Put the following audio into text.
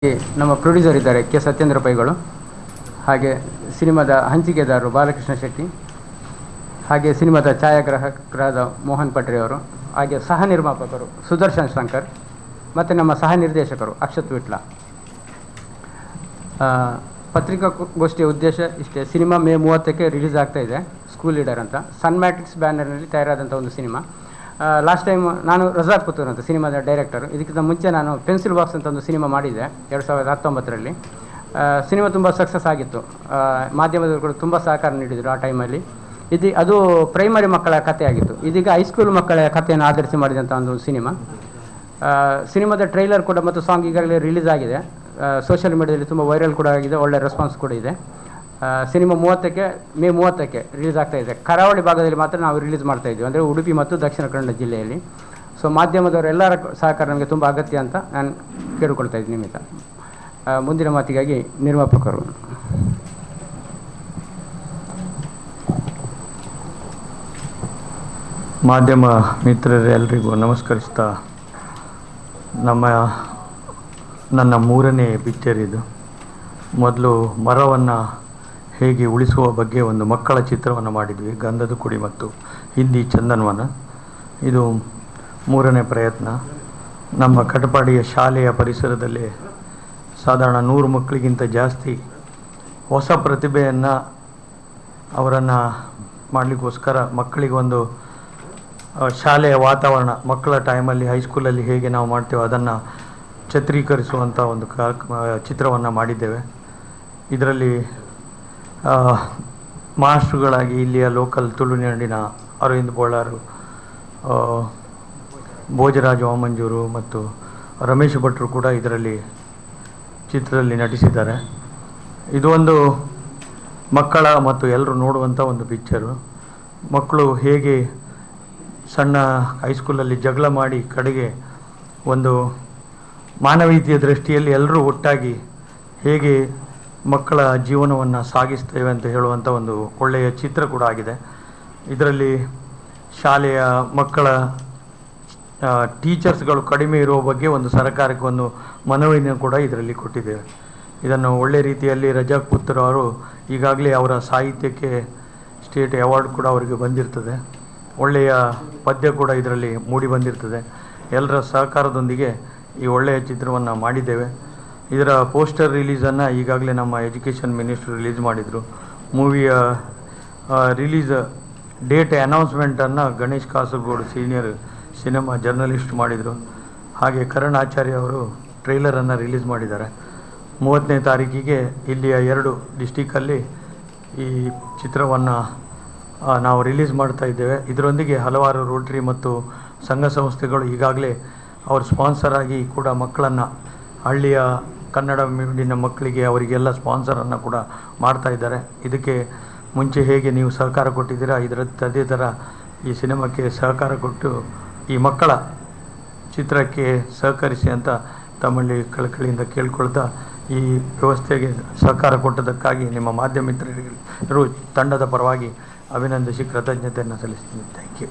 ನಮ್ಮ ಪ್ರೊಡ್ಯೂಸರ್ ಇದ್ದಾರೆ ಕೆ ಸತ್ಯೇಂದ್ರ ಪೈಗಳು, ಹಾಗೆ ಸಿನಿಮಾದ ಹಂಚಿಕೆದಾರರು ಬಾಲಕೃಷ್ಣ ಶೆಟ್ಟಿ, ಹಾಗೆ ಸಿನಿಮಾದ ಛಾಯಾಗ್ರಾಹಕರಾದ ಮೋಹನ್ ಪಟ್ರಿ ಅವರು, ಹಾಗೆ ಸಹ ನಿರ್ಮಾಪಕರು ಸುದರ್ಶನ್ ಶಂಕರ್ ಮತ್ತು ನಮ್ಮ ಸಹ ನಿರ್ದೇಶಕರು ಅಕ್ಷತ್ ವಿಟ್ಲ. ಪತ್ರಿಕಾಗೋಷ್ಠಿಯ ಉದ್ದೇಶ ಇಷ್ಟೇ. ಸಿನಿಮಾ ಮೇ 30ಕ್ಕೆ ರಿಲೀಸ್ ಆಗ್ತಾ ಇದೆ. ಸ್ಕೂಲ್ ಲೀಡರ್ ಅಂತ ಸನ್ ಮ್ಯಾಟ್ರಿಕ್ಸ್ ಬ್ಯಾನರ್ನಲ್ಲಿ ತಯಾರಾದಂಥ ಒಂದು ಸಿನಿಮಾ. ಲಾಸ್ಟ್ ಟೈಮ್ ನಾನು ರಜಾಕ್ ಪುತ್ತೂರ್ ಅಂತ ಸಿನಿಮಾದ ಡೈರೆಕ್ಟರು. ಇದಕ್ಕಿಂತ ಮುಂಚೆ ನಾನು ಪೆನ್ಸಿಲ್ ಬಾಕ್ಸ್ ಅಂತ ಒಂದು ಸಿನಿಮಾ ಮಾಡಿದ್ದೆ 2019ರಲ್ಲಿ. ಸಿನಿಮಾ ತುಂಬ ಸಕ್ಸಸ್ ಆಗಿತ್ತು. ಮಾಧ್ಯಮದವರು ಕೂಡ ತುಂಬ ಸಹಕಾರ ನೀಡಿದರು ಆ ಟೈಮಲ್ಲಿ. ಅದು ಪ್ರೈಮರಿ ಮಕ್ಕಳ ಕಥೆಯಾಗಿತ್ತು. ಇದೀಗ ಹೈಸ್ಕೂಲ್ ಮಕ್ಕಳ ಕಥೆಯನ್ನು ಆಧರಿಸಿ ಮಾಡಿದಂಥ ಒಂದು ಸಿನಿಮಾ. ಸಿನಿಮಾದ ಟ್ರೈಲರ್ ಕೂಡ ಮತ್ತು ಸಾಂಗ್ ಈಗಾಗಲೇ ರಿಲೀಸ್ ಆಗಿದೆ. ಸೋಷಿಯಲ್ ಮೀಡಿಯಾದಲ್ಲಿ ತುಂಬ ವೈರಲ್ ಕೂಡ ಆಗಿದೆ, ಒಳ್ಳೆ ರೆಸ್ಪಾನ್ಸ್ ಕೂಡ ಇದೆ. ಸಿನಿಮಾ ಮೇ 30ಕ್ಕೆ ರಿಲೀಸ್ ಆಗ್ತಾ ಇದೆ. ಕರಾವಳಿ ಭಾಗದಲ್ಲಿ ಮಾತ್ರ ನಾವು ರಿಲೀಸ್ ಮಾಡ್ತಾ ಇದ್ದೀವಿ, ಅಂದರೆ ಉಡುಪಿ ಮತ್ತು ದಕ್ಷಿಣ ಕನ್ನಡ ಜಿಲ್ಲೆಯಲ್ಲಿ. ಸೊ ಮಾಧ್ಯಮದವರು ಎಲ್ಲರ ಸಹಕಾರ ನಮಗೆ ತುಂಬ ಅಗತ್ಯ ಅಂತ ನಾನು ಕೇಳಿಕೊಳ್ತಾ ಇದ್ದೀನಿ ನಿಮ್ಮಿಂದ. ಮುಂದಿನ ಮಾತಿಗಾಗಿ ನಿರ್ಮಾಪಕರು. ಮಾಧ್ಯಮ ಮಿತ್ರರೆಲ್ಲರಿಗೂ ನಮಸ್ಕರಿಸ್ತಾ, ನನ್ನ 3ನೇ ಪಿಕ್ಚರ್ ಇದು. ಮೊದಲು ಮರವನ್ನು ಹೇಗೆ ಉಳಿಸುವ ಬಗ್ಗೆ ಒಂದು ಮಕ್ಕಳ ಚಿತ್ರವನ್ನು ಮಾಡಿದ್ವಿ, ಗಂಧದ ಕುಡಿ ಮತ್ತು ಹಿಂದಿ ಚಂದನವನ. ಇದು 3ನೇ ಪ್ರಯತ್ನ. ನಮ್ಮ ಕಟಪಾಡಿಯ ಶಾಲೆಯ ಪರಿಸರದಲ್ಲಿ ಸಾಧಾರಣ 100 ಮಕ್ಕಳಿಗಿಂತ ಜಾಸ್ತಿ ಹೊಸ ಪ್ರತಿಭೆಯನ್ನು ಅವರನ್ನು ಮಾಡಲಿಕ್ಕೋಸ್ಕರ ಮಕ್ಕಳಿಗೊಂದು ಶಾಲೆಯ ವಾತಾವರಣ, ಮಕ್ಕಳ ಟೈಮಲ್ಲಿ ಹೈಸ್ಕೂಲಲ್ಲಿ ಹೇಗೆ ನಾವು ಮಾಡ್ತೇವೆ ಅದನ್ನು ಚಿತ್ರೀಕರಿಸುವಂಥ ಒಂದು ಚಿತ್ರವನ್ನು ಮಾಡಿದ್ದೇವೆ. ಇದರಲ್ಲಿ ಮಾಸ್ಟ್ರುಗಳಾಗಿ ಇಲ್ಲಿಯ ಲೋಕಲ್ ತುಳುನಾಡಿನ ಅರವಿಂದ್ ಬೋಳಾರು, ಭೋಜರಾಜ್ ವಾಮಂಜೂರು ಮತ್ತು ರಮೇಶ್ ಭಟ್ರು ಕೂಡ ಇದರಲ್ಲಿ ಚಿತ್ರದಲ್ಲಿ ನಟಿಸಿದ್ದಾರೆ. ಇದು ಒಂದು ಮಕ್ಕಳ ಮತ್ತು ಎಲ್ಲರೂ ನೋಡುವಂಥ ಒಂದು ಪಿಕ್ಚರು. ಮಕ್ಕಳು ಹೇಗೆ ಸಣ್ಣ ಹೈಸ್ಕೂಲಲ್ಲಿ ಜಗಳ ಮಾಡಿ ಕಡೆಗೆ ಒಂದು ಮಾನವೀಯತೆಯ ದೃಷ್ಟಿಯಲ್ಲಿ ಎಲ್ಲರೂ ಒಟ್ಟಾಗಿ ಹೇಗೆ ಮಕ್ಕಳ ಜೀವನವನ್ನು ಸಾಗಿಸ್ತೇವೆ ಅಂತ ಹೇಳುವಂಥ ಒಂದು ಒಳ್ಳೆಯ ಚಿತ್ರ ಕೂಡ ಆಗಿದೆ. ಇದರಲ್ಲಿ ಶಾಲೆಯ ಮಕ್ಕಳ ಟೀಚರ್ಸ್ಗಳು ಕಡಿಮೆ ಇರುವ ಬಗ್ಗೆ ಒಂದು ಸರ್ಕಾರಕ್ಕೆ ಒಂದು ಮನವಿಯನ್ನು ಕೂಡ ಇದರಲ್ಲಿ ಕೊಟ್ಟಿದ್ದೇವೆ. ಇದನ್ನು ಒಳ್ಳೆಯ ರೀತಿಯಲ್ಲಿ ರಜಾಕ್ ಪುತ್ತೂರ್ ಅವರು ಈಗಾಗಲೇ ಅವರ ಸಾಹಿತ್ಯಕ್ಕೆ ಸ್ಟೇಟ್ ಅವಾರ್ಡ್ ಕೂಡ ಅವರಿಗೆ ಬಂದಿರ್ತದೆ. ಒಳ್ಳೆಯ ಪದ್ಯ ಕೂಡ ಇದರಲ್ಲಿ ಮೂಡಿ ಬಂದಿರ್ತದೆ. ಎಲ್ಲರ ಸಹಕಾರದೊಂದಿಗೆ ಈ ಒಳ್ಳೆಯ ಚಿತ್ರವನ್ನು ಮಾಡಿದ್ದೇವೆ. ಇದರ ಪೋಸ್ಟರ್ ರಿಲೀಸನ್ನು ಈಗಾಗಲೇ ನಮ್ಮ ಎಜುಕೇಷನ್ ಮಿನಿಸ್ಟ್ರು ರಿಲೀಸ್ ಮಾಡಿದರು. ಮೂವಿಯ ರಿಲೀಸ್ ಡೇಟ್ ಅನೌನ್ಸ್ಮೆಂಟನ್ನು Ganesh Kasaragod senior cinema journalist ಮಾಡಿದರು. ಹಾಗೆ ಕರಣ್ ಆಚಾರ್ಯ ಅವರು ಟ್ರೈಲರನ್ನು ರಿಲೀಸ್ ಮಾಡಿದ್ದಾರೆ. 30ನೇ ತಾರೀಕಿಗೆ ಇಲ್ಲಿಯ 2 ಡಿಸ್ಟಿಕಲ್ಲಿ ಈ ಚಿತ್ರವನ್ನು ನಾವು ರಿಲೀಸ್ ಮಾಡ್ತಾ ಇದ್ದೇವೆ. ಇದರೊಂದಿಗೆ ಹಲವಾರು ರೋಟ್ರಿ ಮತ್ತು ಸಂಘ ಸಂಸ್ಥೆಗಳು ಈಗಾಗಲೇ ಅವರು ಸ್ಪಾನ್ಸರ್ ಆಗಿ ಕೂಡ ಮಕ್ಕಳನ್ನು, ಹಳ್ಳಿಯ ಕನ್ನಡ ಮೀಡಿಯಂ ಮಕ್ಕಳಿಗೆ ಅವರಿಗೆಲ್ಲ ಸ್ಪಾನ್ಸರನ್ನು ಕೂಡ ಮಾಡ್ತಾ ಇದ್ದಾರೆ. ಇದಕ್ಕೆ ಮುಂಚೆ ಹೇಗೆ ನೀವು ಸಹಕಾರ ಕೊಟ್ಟಿದ್ದೀರಾ ಅದೇ ಥರ ಈ ಸಿನಿಮಾಕ್ಕೆ ಸಹಕಾರ ಕೊಟ್ಟು ಈ ಮಕ್ಕಳ ಚಿತ್ರಕ್ಕೆ ಸಹಕರಿಸಿ ಅಂತ ತಮ್ಮಲ್ಲಿ ಕಳಕಳಿಯಿಂದ ಕೇಳ್ಕೊಳ್ತಾ, ಈ ವ್ಯವಸ್ಥೆಗೆ ಸಹಕಾರ ಕೊಟ್ಟದಕ್ಕಾಗಿ ನಿಮ್ಮ ಮಾಧ್ಯಮ ಮಿತ್ರರು ತಂಡದ ಪರವಾಗಿ ಅಭಿನಂದಿಸಿ ಕೃತಜ್ಞತೆಯನ್ನು ಸಲ್ಲಿಸ್ತೀನಿ. Thank you.